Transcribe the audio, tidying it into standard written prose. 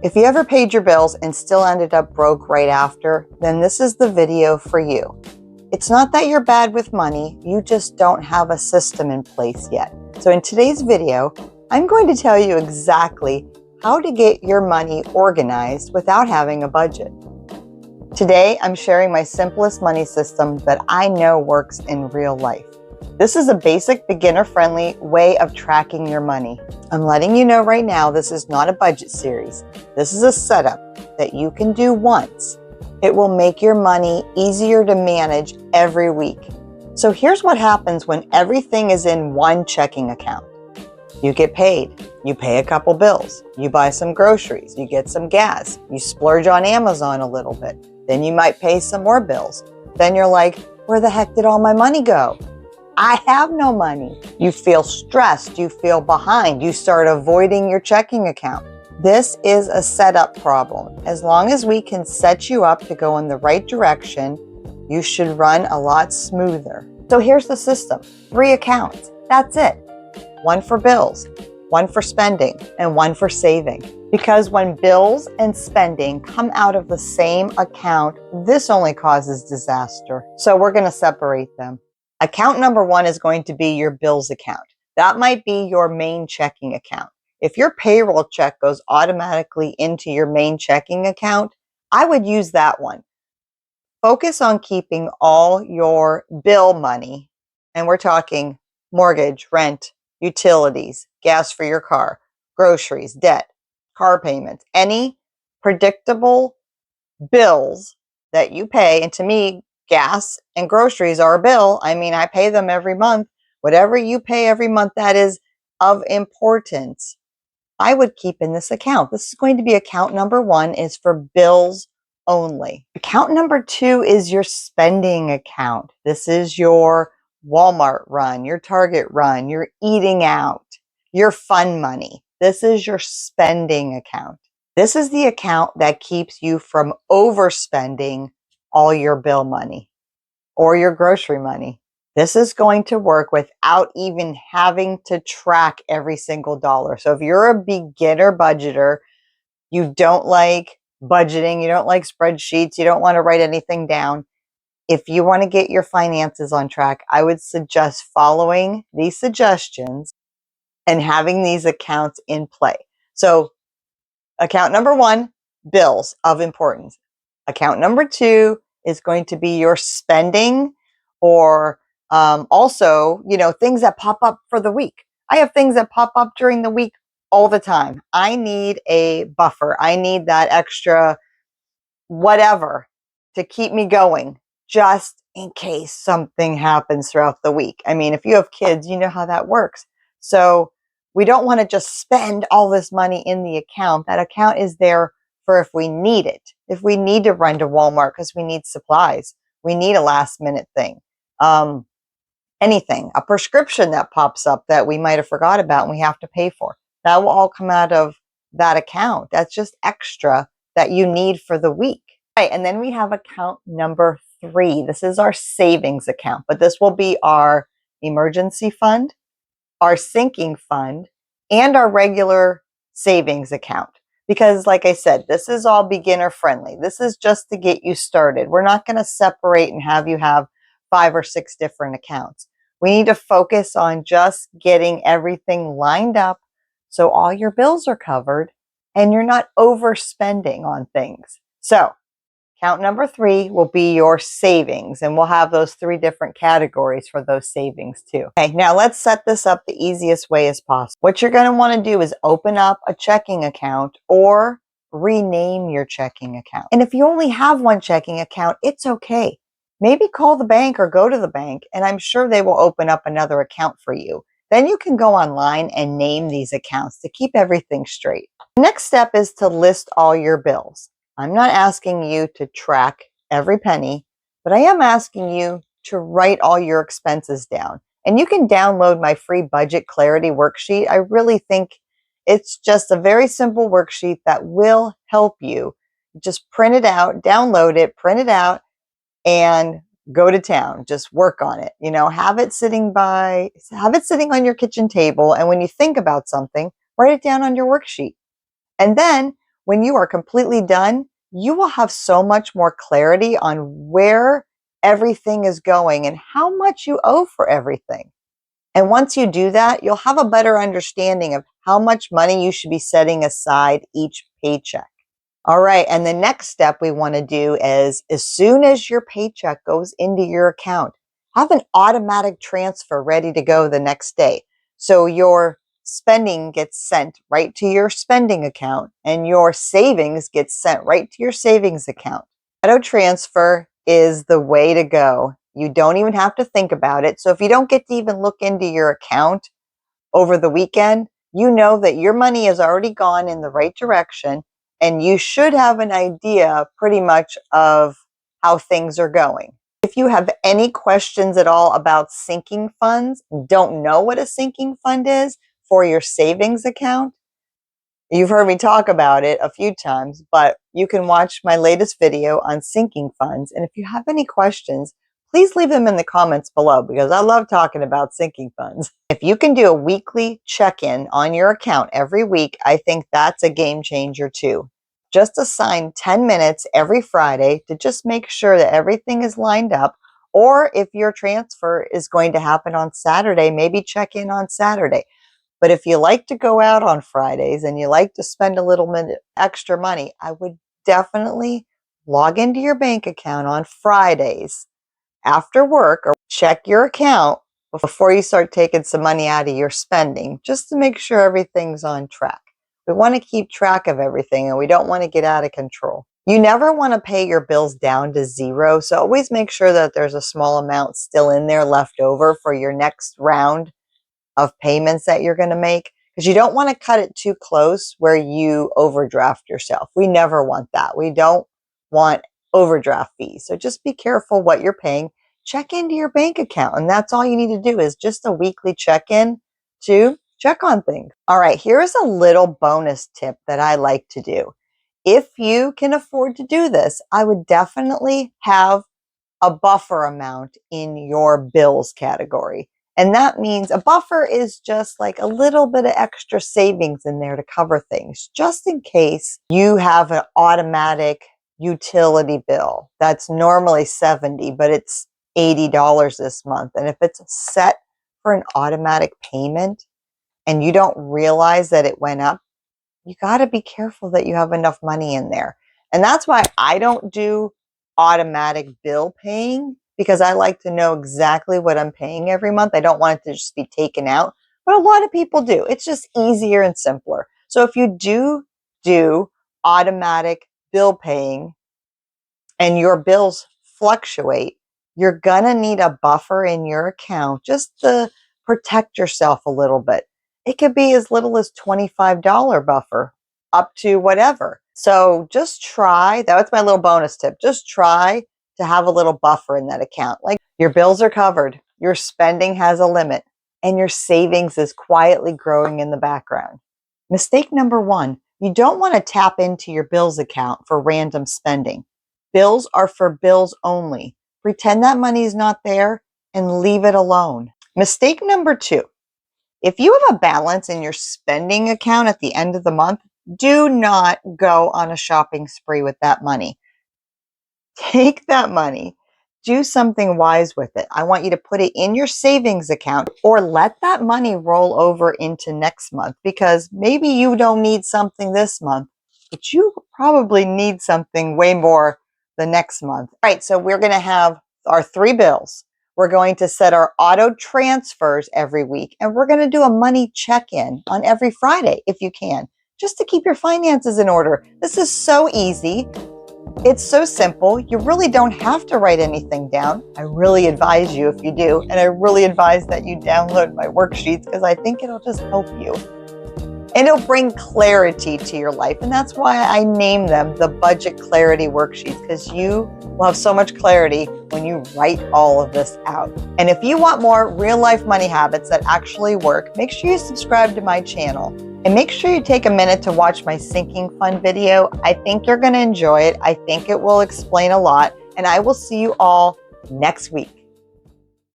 If you ever paid your bills and still ended up broke right after, then this is the video for you. It's not that you're bad with money, you just don't have a system in place yet. So in today's video, I'm going to tell you exactly how to get your money organized without having a budget. Today, I'm sharing my simplest money system that I know works in real life. This is a basic, beginner-friendly way of tracking your money. I'm letting you know right now, this is not a budget series. This is a setup that you can do once. It will make your money easier to manage every week. So here's what happens when everything is in one checking account. You get paid, you pay a couple bills, you buy some groceries, you get some gas, you splurge on Amazon a little bit, then you might pay some more bills. Then you're like, where the heck did all my money go? I have no money. You feel stressed, you feel behind, you start avoiding your checking account. This is a setup problem. As long as we can set you up to go in the right direction, you should run a lot smoother. So here's the system. 3 accounts, that's it. 1 for bills, 1 for spending, and 1 for saving. Because when bills and spending come out of the same account, this only causes disaster. So we're going to separate them. Account number 1 is going to be your bills account. That might be your main checking account. If your payroll check goes automatically into your main checking account, I would use that one. Focus on keeping all your bill money, and we're talking mortgage, rent, utilities, gas for your car, groceries, debt, car payments, any predictable bills that you pay. And to me, gas and groceries are a bill. I mean, I pay them every month. Whatever you pay every month that is of importance, I would keep in this account. This is going to be account number 1 is for bills only. Account number 2 is your spending account. This is your Walmart run, your Target run, your eating out, your fun money. This is your spending account. This is the account that keeps you from overspending all your bill money or your grocery money. This is going to work without even having to track every single dollar. So if you're a beginner budgeter, you don't like budgeting, you don't like spreadsheets, you don't want to write anything down. If you want to get your finances on track, I would suggest following these suggestions and having these accounts in play. So account number 1, bills of importance. Account number 2 is going to be your spending or also, things that pop up for the week. I have things that pop up during the week all the time. I need a buffer. I need that extra whatever to keep me going just in case something happens throughout the week. I mean, if you have kids, you know how that works. So we don't want to just spend all this money in the account. That account is there for if we need it. If we need to run to Walmart because we need supplies, we need a last minute thing. Anything, a prescription that pops up that we might have forgot about and we have to pay for. That will all come out of that account. That's just extra that you need for the week. Right, and then we have account number 3. This is our savings account, but this will be our emergency fund, our sinking fund, and our regular savings account. Because like I said, this is all beginner friendly. This is just to get you started. We're not going to separate and have you have 5 or 6 different accounts. We need to focus on just getting everything lined up so all your bills are covered and you're not overspending on things. So account number 3 will be your savings, and we'll have those 3 different categories for those savings too. Okay, now let's set this up the easiest way as possible. What you're going to want to do is open up a checking account or rename your checking account. And if you only have one checking account, it's okay. Maybe call the bank or go to the bank, and I'm sure they will open up another account for you. Then you can go online and name these accounts to keep everything straight. The next step is to list all your bills. I'm not asking you to track every penny, but I am asking you to write all your expenses down. And you can download my free budget clarity worksheet. I really think it's just a very simple worksheet that will help you. Just print it out, download it, print it out, and go to town. Just work on it. Have it sitting on your kitchen table. And when you think about something, write it down on your worksheet. And then when you are completely done, you will have so much more clarity on where everything is going and how much you owe for everything. And once you do that, you'll have a better understanding of how much money you should be setting aside each paycheck. All right, and the next step we want to do is as soon as your paycheck goes into your account, have an automatic transfer ready to go the next day. So your spending gets sent right to your spending account and your savings gets sent right to your savings account. Auto transfer is the way to go. You don't even have to think about it. So if you don't get to even look into your account over the weekend, you know that your money has already gone in the right direction and you should have an idea pretty much of how things are going. If you have any questions at all about sinking funds, don't know what a sinking fund is for your savings account, you've heard me talk about it a few times, but you can watch my latest video on sinking funds. And if you have any questions, please leave them in the comments below because I love talking about sinking funds. If you can do a weekly check-in on your account every week, I think that's a game changer too. Just assign 10 minutes every Friday to just make sure that everything is lined up. Or if your transfer is going to happen on Saturday, maybe check in on Saturday. But if you like to go out on Fridays and you like to spend a little bit extra money, I would definitely log into your bank account on Fridays after work or check your account before you start taking some money out of your spending, just to make sure everything's on track. We want to keep track of everything and we don't want to get out of control. You never want to pay your bills down to zero, so always make sure that there's a small amount still in there left over for your next round of payments that you're going to make, because you don't want to cut it too close where you overdraft yourself. We never want that. We don't want overdraft fees. So just be careful what you're paying. Check into your bank account, and that's all you need to do is just a weekly check-in to check on things. All right, here's a little bonus tip that I like to do. If you can afford to do this, I would definitely have a buffer amount in your bills category. And that means a buffer is just like a little bit of extra savings in there to cover things, just in case you have an automatic utility bill that's normally $70, but it's $80 this month. And if it's set for an automatic payment and you don't realize that it went up, you got to be careful that you have enough money in there. And that's why I don't do automatic bill paying, because I like to know exactly what I'm paying every month. I don't want it to just be taken out, but a lot of people do. It's just easier and simpler. So if you do automatic bill paying and your bills fluctuate, you're going to need a buffer in your account just to protect yourself a little bit. It could be as little as $25 buffer up to whatever. So just try, that's my little bonus tip. Just try to have a little buffer in that account. Like your bills are covered, your spending has a limit, and your savings is quietly growing in the background. Mistake number one, you don't want to tap into your bills account for random spending. Bills are for bills only. Pretend that money is not there and leave it alone. Mistake number two, if you have a balance in your spending account at the end of the month, do not go on a shopping spree with that money. Take that money, do something wise with it. I want you to put it in your savings account or let that money roll over into next month, because maybe you don't need something this month, but you probably need something way more the next month. All right, so we're going to have our 3 bills. We're going to set our auto transfers every week, and we're going to do a money check-in on every Friday if you can, just to keep your finances in order. This is so easy. It's so simple. You really don't have to write anything down. I really advise you if you do, and I really advise that you download my worksheets because I think it'll just help you. And it'll bring clarity to your life. And that's why I name them the Budget Clarity Worksheets, because you will have so much clarity when you write all of this out. And if you want more real life money habits that actually work, make sure you subscribe to my channel. And make sure you take a minute to watch my sinking fund video. I think you're going to enjoy it. I think it will explain a lot. And I will see you all next week.